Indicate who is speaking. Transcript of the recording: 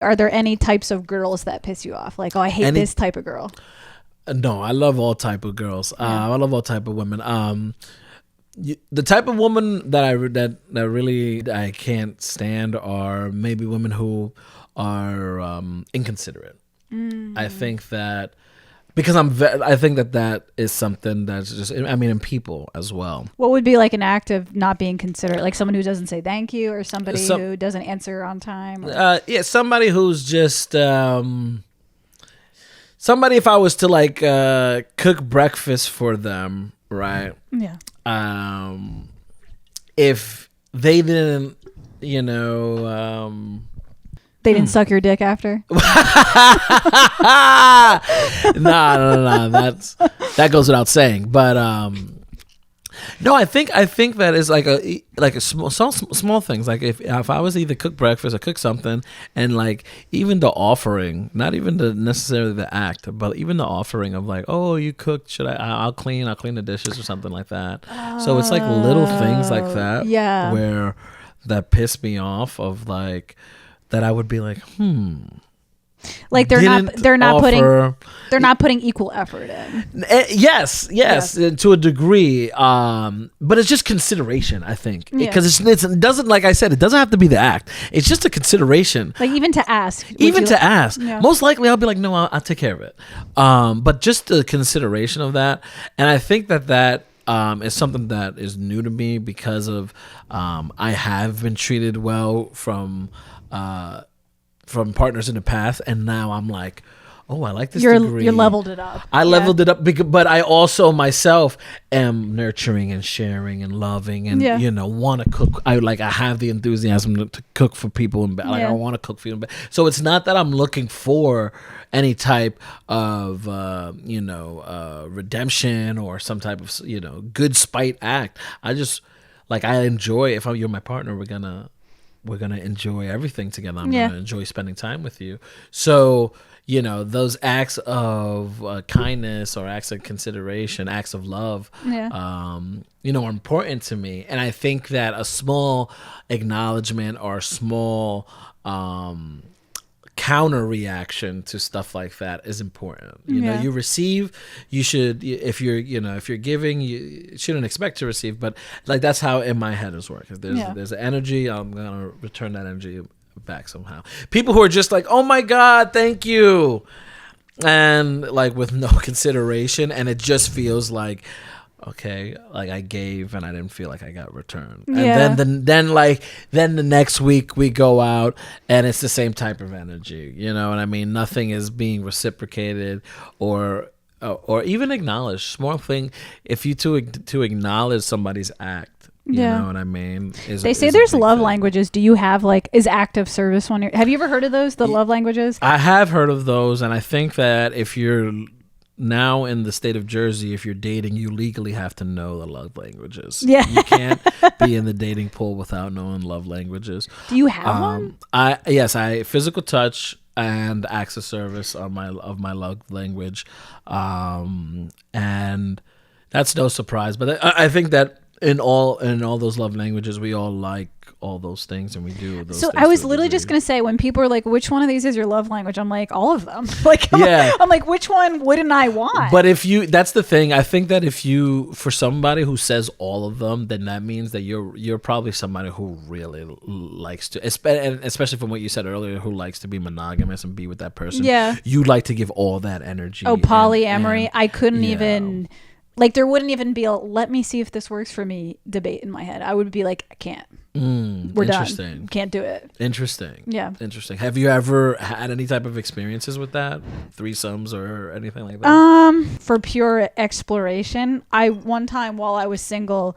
Speaker 1: Are there any types of girls that piss you off? Like, oh, I hate this type of girl.
Speaker 2: No, I love all type of girls. I love all type of women. The type of woman that I really I can't stand are maybe women who are inconsiderate. I think that because I think that is something that's just, I mean, in people as well.
Speaker 1: What would be like an act of not being considerate? Like someone who doesn't say thank you, or somebody who doesn't answer on time?
Speaker 2: Yeah, somebody who's just somebody, if I was to like cook breakfast for them, right?
Speaker 1: Yeah.
Speaker 2: If they didn't, you know,
Speaker 1: they didn't suck your dick after?
Speaker 2: No. That goes without saying. But no, I think that is like a small things. Like if I was to either cook breakfast or cook something, and like even the offering, not even necessarily the act, but even the offering of like, oh, you cooked, I'll clean the dishes or something like that. So it's like little things like that, where that piss me off, of like that I would be like,
Speaker 1: like they're not putting equal effort in.
Speaker 2: Yes, to a degree. But it's just consideration, I think, because it doesn't, like I said, it doesn't have to be the act. It's just a consideration.
Speaker 1: Like even to ask.
Speaker 2: Yeah. Most likely, I'll be like, no, I'll take care of it. But just the consideration of that, and I think that is something that is new to me because of I have been treated well from partners in the past, and now I'm like, oh, I like this degree.
Speaker 1: You leveled it up.
Speaker 2: I leveled it up, but I also myself am nurturing and sharing and loving, and want to cook. I have the enthusiasm to cook for people, and I want to cook for them. So it's not that I'm looking for any type of redemption or some type of good spite act. I just I enjoy, if you're my partner, we're gonna enjoy everything together. I'm gonna enjoy spending time with you. So those acts of kindness or acts of consideration, acts of love, are important to me. And I think that a small acknowledgement or a small counter reaction to stuff like that is important. You receive, you should, if you're giving, you shouldn't expect to receive, but like that's how in my head is working. There's an energy, I'm gonna return that energy back somehow. People who are just like, oh my God, thank you, and like with no consideration, and it just feels like, okay, like I gave and I didn't feel like I got returned. And then the next week we go out and it's the same type of energy. You know what I mean? Nothing is being reciprocated or even acknowledged. Small thing, if you to acknowledge somebody's act. You know what I mean?
Speaker 1: They say there's love languages. Do you have is act of service one? Have you ever heard of those? The love languages?
Speaker 2: I have heard of those, and I think that if you're now in the state of Jersey, if you're dating, you legally have to know the love languages. Yeah. You can't be in the dating pool without knowing love languages.
Speaker 1: Do you have one?
Speaker 2: I physical touch and acts of service are my love language. And that's no surprise. But I think that in all those love languages, we all like all those things, and we do those things.
Speaker 1: I was literally just gonna say, when people are like, which one of these is your love language, I'm like, all of them. I'm like, which one wouldn't I want?
Speaker 2: But that's the thing, I think that for somebody who says all of them, then that means that you're probably somebody who really likes to, especially from what you said earlier, who likes to be monogamous and be with that person. You'd like to give all that energy.
Speaker 1: Polyamory. I couldn't even, there wouldn't even be let me see if this works for me debate in my head. I would be like, I can't. We're done. Can't do it.
Speaker 2: Interesting.
Speaker 1: Yeah.
Speaker 2: Interesting. Have you ever had any type of experiences with that? Threesomes or anything like that?
Speaker 1: For pure exploration, one time while I was single,